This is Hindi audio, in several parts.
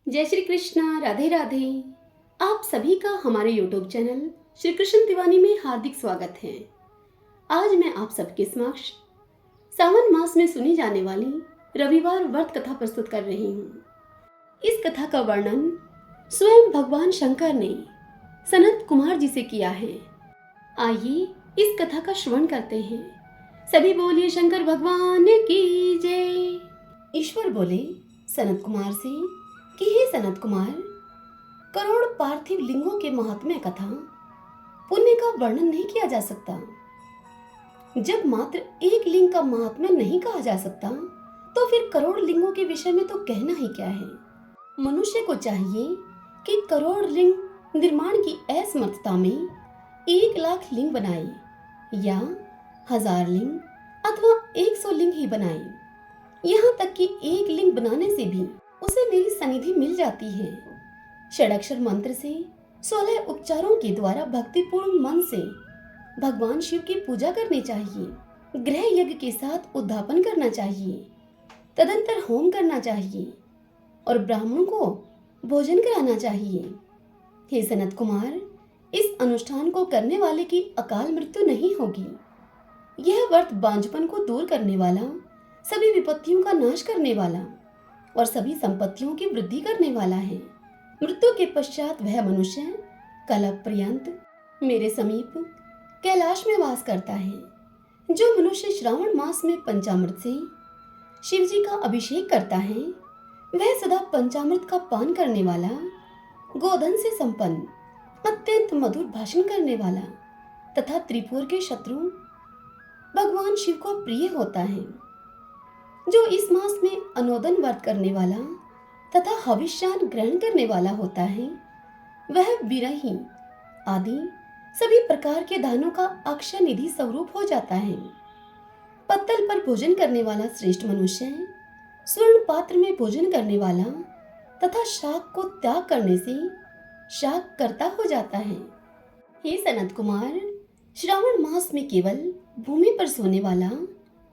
जय श्री कृष्णा, राधे राधे। आप सभी का हमारे YouTube चैनल श्री कृष्ण तिवारी में हार्दिक स्वागत है। आज मैं आप सबके समक्ष सावन मास में सुनी जाने वाली रविवार व्रत कथा प्रस्तुत कर रही हूँ। इस कथा का वर्णन स्वयं भगवान शंकर ने सनत कुमार जी से किया है। आइए इस कथा का श्रवण करते हैं। सभी बोलिए शंकर भगवान की जय। ईश्वर बोले सनत कुमार से कि हे सनत कुमार, करोड़ पार्थिव लिंगों के महात्म्य कथा पुण्य का वर्णन नहीं किया जा सकता। जब मात्र एक लिंग का महात्म्य नहीं कहा जा सकता तो फिर करोड़ लिंगों के विषय में तो कहना ही क्या है। मनुष्य को चाहिए कि करोड़ लिंग निर्माण की असमर्थता में 1,00,000 लिंग बनाए या 1000 लिंग अथवा 100 लिंग ही बनाए। यहाँ तक कि एक लिंग बनाने से भी उसे मेरी सनिधि मिल जाती है। षडाक्षर मंत्र से 16 उपचारों के द्वारा भक्तिपूर्ण मन से भगवान शिव की पूजा करनी चाहिए। गृह यज्ञ के साथ उद्धापन करना चाहिए, तदंतर होम करना चाहिए और ब्राह्मणों को भोजन कराना चाहिए। हे सनत कुमार, इस अनुष्ठान को करने वाले की अकाल मृत्यु नहीं होगी। यह व्रत बांझपन को दूर करने वाला, सभी विपत्तियों का नाश करने वाला और सभी संपत्तियों की वृद्धि करने वाला है। मृत्यु के पश्चात वह मनुष्य कलप पर्यंत मेरे समीप कैलाश में वास करता है। जो मनुष्य श्रावण मास में पंचामृत से शिव जी का अभिषेक करता है, वह सदा पंचामृत का पान करने वाला, गोधन से संपन्न, अत्यंत मधुर भाषण करने वाला तथा त्रिपुर के शत्रु भगवान शिव को प्रिय होता है। जो इस मास में अनुदन व्रत करने वाला तथा हविष्यान ग्रहण करने वाला होता है, वह विरही आदि सभी प्रकार के दानों का अक्षय निधि स्वरूप हो जाता है। पत्तल पर भोजन करने वाला श्रेष्ठ मनुष्य स्वर्ण पात्र में भोजन करने वाला तथा शाक को त्याग करने से शाक कर्ता हो जाता है। हे सनत कुमार, श्रावण मास में केवल भूमि पर सोने वाला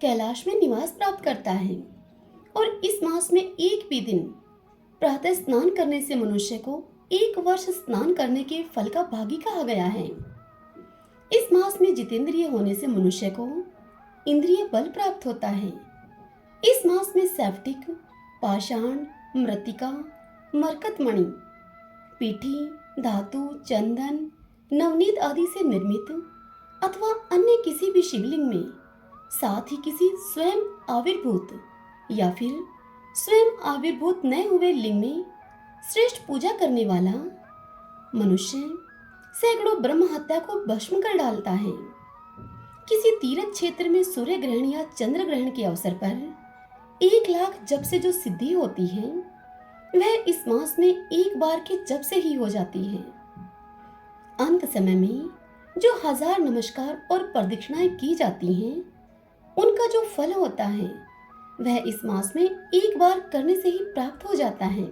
कैलाश में निवास प्राप्त करता है और इस मास में एक भी दिन प्रातः स्नान करने से मनुष्य को 1 वर्ष स्नान करने के फल का भागी कहा गया है। इस मास में जितेंद्रिय होने से मनुष्य को इंद्रिय बल प्राप्त होता है। इस मास में सैफ्टिक, पाषाण, मृत्तिका, मरकतमणि, पीठी, धातु, चंदन, नवनीत आदि से निर्मित अथवा अन्य किसी भी शिवलिंग में, साथ ही किसी स्वयं आविर्भूत या फिर स्वयं आविर्भूत न हुए लिंग में श्रेष्ठ पूजा करने वाला मनुष्य सैकड़ों ब्रह्म हत्या को भस्म कर डालता है। किसी तीर्थ क्षेत्र में सूर्य ग्रहण या चंद्र ग्रहण के अवसर पर 1,00,000 जप से जो सिद्धि होती है, वह इस मास में एक बार के जप से ही हो जाती है। अंत समय में जो 1000 नमस्कार और प्रदक्षिणाएं की जाती हैं, उनका जो फल होता है वह इस मास में एक बार करने से ही प्राप्त हो जाता है।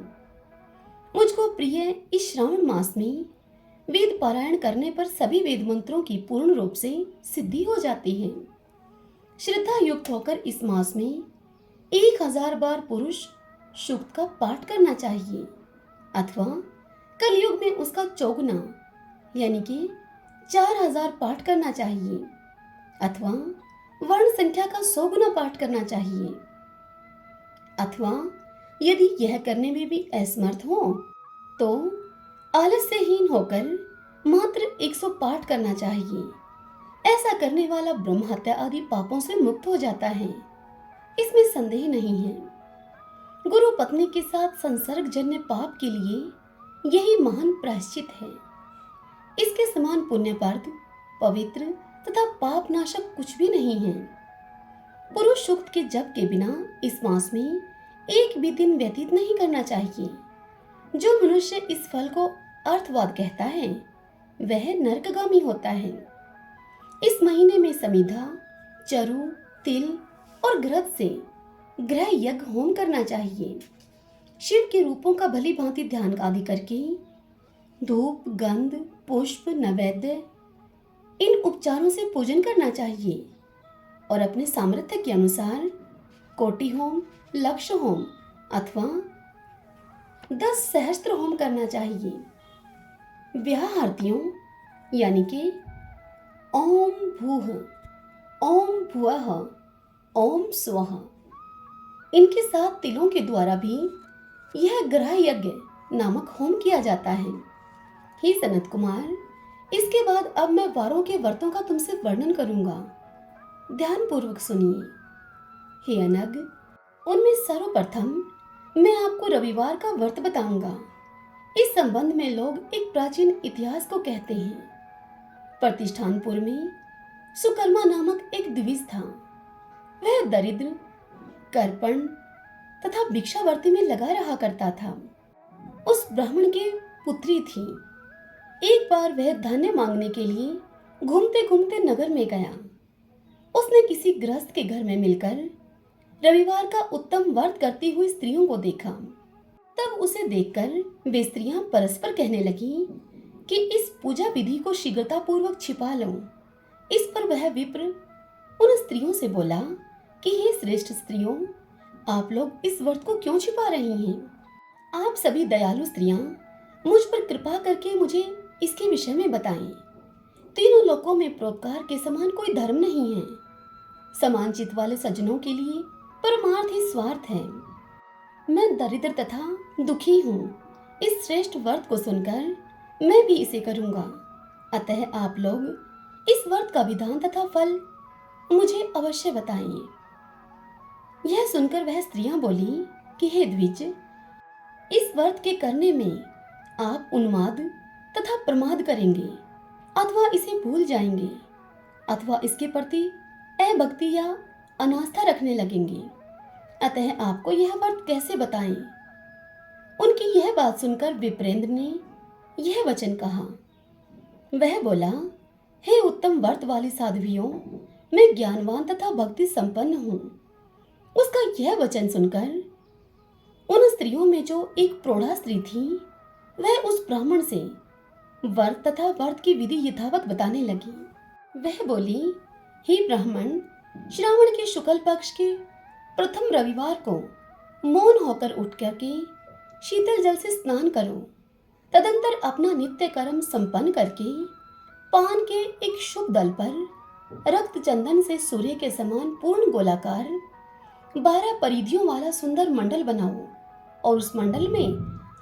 मुझको प्रिय इस श्रावण मास में वेद पारायण करने पर सभी वेद मंत्रों की पूर्ण रूप से सिद्धि हो जाती है। श्रद्धा युक्त होकर इस मास में 1000 बार पुरुष सूक्त का पाठ करना चाहिए अथवा कलयुग में उसका चौगुना यानी कि 4000 पाठ करना चाहिए अथवा वर्ण संख्या का 100 गुना पाठ करना चाहिए अथवा यदि यह करने में भी असमर्थ हो तो आलस्यहीन होकर मात्र 100 पाठ करना चाहिए। ऐसा करने वाला ब्रह्म हत्या आदि पापों से मुक्त हो जाता है, इसमें संदेह नहीं है। गुरु पत्नी के साथ संसर्गजन्य पाप के लिए यही महान प्रायश्चित है। इसके समान पुण्यप्रद, पवित्र तथा पाप नाशक कुछ भी नहीं है। पुरुष सूक्त के जप के बिना इस मास में एक भी दिन व्यतीत नहीं करना चाहिए। जो मनुष्य इस फल को अर्थवाद कहता है, वह नरकगामी होता है। इस महीने में समिधा, चरु, तिल और घृत से गृह यज्ञ होम करना चाहिए। शिव के रूपों का भली भांति ध्यान आदि करके धूप, गंध, पुष्प, नैवेद्य इन उपचारों से पूजन करना चाहिए और अपने सामर्थ्य के अनुसार कोटि होम, लक्ष्य होम अथवा 10 सहस्त्र होम करना चाहिए। ब्याह आरतियों यानी कि ओम भूः, ओम भुवः, ओम स्वः, इनके 7 तिलों के द्वारा भी यह ग्रह यज्ञ नामक होम किया जाता है। हे सनत कुमार, इसके बाद अब मैं वारों के व्रतों का तुमसे वर्णन करूंगा, ध्यान पूर्वक सुनिए। हे अनग, उनमें सर्वप्रथम मैं आपको रविवार का व्रत बताऊंगा। इस संबंध में लोग एक प्राचीन इतिहास को कहते हैं। प्रतिष्ठानपुर में सुकर्मा नामक एक द्विज था। वह दरिद्र, कर्पण तथा भिक्षावर्ती में लगा रहा करता था। उस ब्राह्मण की पुत्री थी। एक बार वह धन्य मांगने के लिए घूमते घूमते नगर में गया। उसने किसी गृहस्थ के घर में मिलकर रविवार का उत्तम व्रत करती हुई स्त्रियों को देखा। तब उसे देखकर वे स्त्रियां परस्पर कहने लगी कि इस पूजा विधि को शीघ्रतापूर्वक छिपा लो। इस पर वह विप्र उन स्त्रियों से बोला कि हे श्रेष्ठ स्त्रियों, आप लोग इस व्रत को क्यों छिपा रही हैं? आप सभी दयालु स्त्रियां मुझ पर कृपा करके मुझे इसके विषय में बताएं। तीनों लोकों में परोपकार के समान कोई धर्म नहीं है। समान चित्त वाले सज्जनों के लिए परमार्थ ही स्वार्थ है। मैं दरिद्र तथा दुखी हूँ। इस श्रेष्ठ व्रत को सुनकर मैं भी इसे करूँगा। अतः आप लोग इस व्रत का विधान तथा फल मुझे अवश्य बताइए। यह सुनकर वह स्त्रियां बोली कि हे द्विज, इस व्रत के करने में आप उन्माद तथा प्रमाद करेंगे, अथवा इसे भूल जाएंगे, अथवा इसके प्रति अभक्ति या अनास्था रखने लगेंगे। अतः आपको यह व्रत कैसे बताएं? उनकी यह बात सुनकर विप्रेंद्र ने यह वचन कहा। वह बोला, हे उत्तम व्रत वाली साध्वियों, मैं ज्ञानवान तथा भक्ति संपन्न हूँ। उसका यह वचन सुनकर उन स्त्रियों में जो एक प्रौढ़ा स्त्री थी, वह उस ब्राह्मण से व्रत तथा व्रत की विधि यथावत बताने लगी। वह बोली, हे ब्राह्मण, श्रावण के शुक्ल पक्ष के प्रथम रविवार को मौन होकर उठ करके शीतल जल से स्नान करो। तदंतर अपना नित्य कर्म संपन्न करके पान के एक शुभ दल पर रक्त चंदन से सूर्य के समान पूर्ण गोलाकार 12 परिधियों वाला सुंदर मंडल बनाओ और उस मंडल में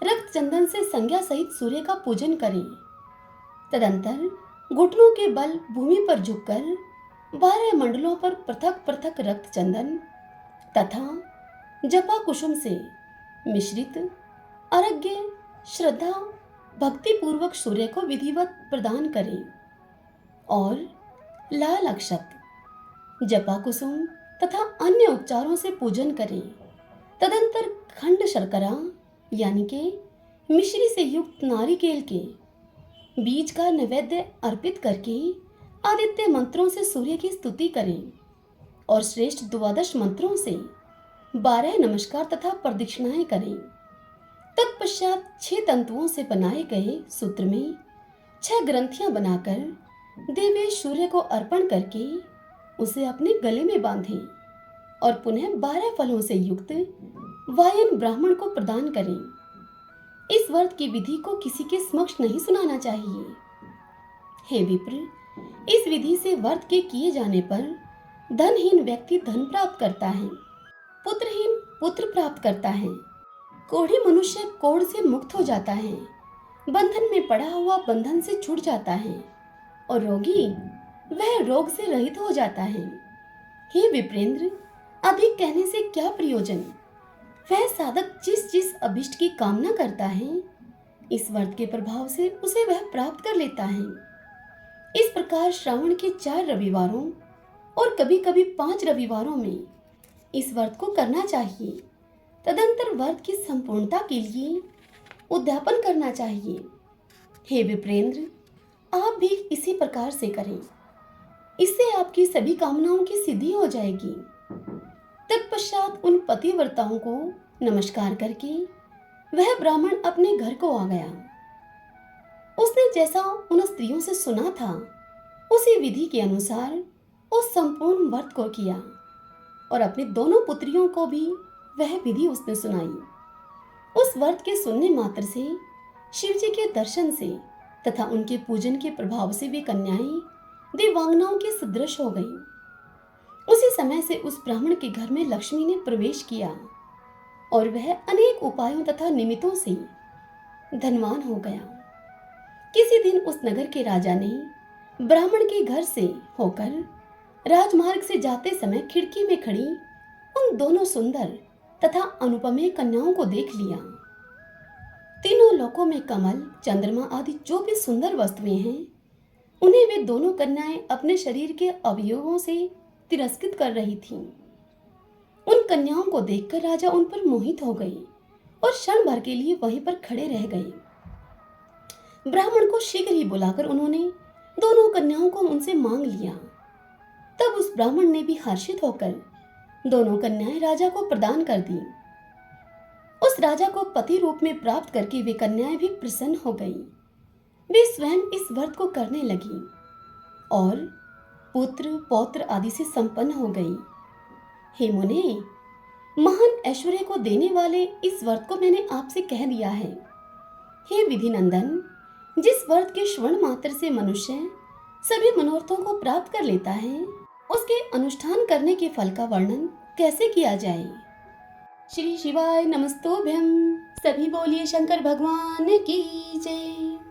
रक्त चंदन से संज्ञा सहित सूर्य का पूजन करें। तदंतर घुटनों के बल भूमि पर झुककर 12 मंडलों पर पृथक पृथक रक्त चंदन तथा जपा कुसुम से मिश्रित अर्घ्य श्रद्धा भक्ति पूर्वक सूर्य को विधिवत प्रदान करें और लाल अक्षत, जपा कुसुम तथा अन्य उपचारों से पूजन करें। तदंतर खंड शर्करा यानी के मिश्री से युक्त नारिकेल के बीज का नैवेद्य अर्पित करके आदित्य मंत्रों से सूर्य की स्तुति करें और श्रेष्ठ 12 मंत्रों से 12 नमस्कार तथा प्रदक्षिणाएं करें। तत्पश्चात 6 तंतुओं से बनाए गए सूत्र में 6 ग्रंथियां बनाकर देवेश सूर्य को अर्पण करके उसे अपने गले में बांधें और पुनः 12 फलों से युक्त वायन ब्राह्मण को प्रदान करें। इस व्रत की विधि को किसी के समक्ष नहीं सुनाना चाहिए। हे विप्र, इस विधि से व्रत के किए जाने पर धनहीन व्यक्ति धन प्राप्त करता है, पुत्रहीन पुत्र प्राप्त करता है, कोढ़ी मनुष्य कोढ़ से मुक्त हो जाता है, बंधन में पड़ा हुआ बंधन से छूट जाता है और रोगी वह रोग से रहित हो जाता है। हे विप्रेंद्र, अधिक कहने से क्या प्रयोजन? वह साधक जिस जिस अभिष्ट की कामना करता है, इस व्रत के प्रभाव से उसे वह प्राप्त कर लेता है। इस प्रकार श्रावण के 4 रविवारों और कभी कभी 5 रविवारों में इस व्रत को करना चाहिए। तदंतर व्रत की संपूर्णता के लिए उद्यापन करना चाहिए। हे विप्रेंद्र, आप भी इसी प्रकार से करें। इससे आपकी सभी कामनाओं की सिद्धि हो जाएगी। तत्पश्चात उन पतिव्रताओं को नमस्कार करके वह ब्राह्मण अपने घर को आ गया। उसने जैसा उन स्त्रियों से सुना था, उसी विधि के अनुसार उस संपूर्ण व्रत को किया और अपनी दोनों पुत्रियों को भी वह विधि उसने सुनाई। उस व्रत के सुनने मात्र से, शिव जी के दर्शन से तथा उनके पूजन के प्रभाव से वे कन्याएं दिव्यांगनाओं के सदृश हो गईं। उसी समय से उस ब्राह्मण के घर में लक्ष्मी ने प्रवेश किया और वह अनेक उपायों तथा निमित्तों से धनवान हो गया। किसी दिन उस नगर के राजा ने ब्राह्मण के घर से होकर राजमार्ग से जाते समय खिड़की में खड़ी उन दोनों सुंदर तथा अनुपमेय कन्याओं को देख लिया। तीनों लोकों में कमल, चंद्रमा आदि जो भी सुंदर वस्तुएं हैं, उन्हें वे दोनों कन्याएं अपने शरीर के अवयवों से तिरस्कृत कर रही थीं। उन कन्याओं को देखकर राजा उन पर मोहित हो गए और क्षण भर के लिए वहीं पर खड़े रह गए। ब्राह्मण को शीघ्र ही बुलाकर उन्होंने दोनों कन्याओं को उनसे मांग लिया। तब उस ब्राह्मण ने भी हर्षित होकर दोनों कन्याएं राजा को प्रदान कर दी। उस राजा को पति रूप में प्राप्त करके वे कन्याएं भी प्रसन्न हो गईं। वे स्वयं इस व्रत को करने लगी और पुत्र पौत्र आदि से संपन्न हो गई। हे मुने, महान ऐश्वर्य को देने वाले इस व्रत को मैंने आपसे कह दिया है। हे विधि नंदन, जिस व्रत के श्रवण मात्र से मनुष्य सभी मनोरथों को प्राप्त कर लेता है, उसके अनुष्ठान करने के फल का वर्णन कैसे किया जाए। श्री शिवाय नमस्तोभ्यम। सभी बोलिए शंकर भगवान की जय।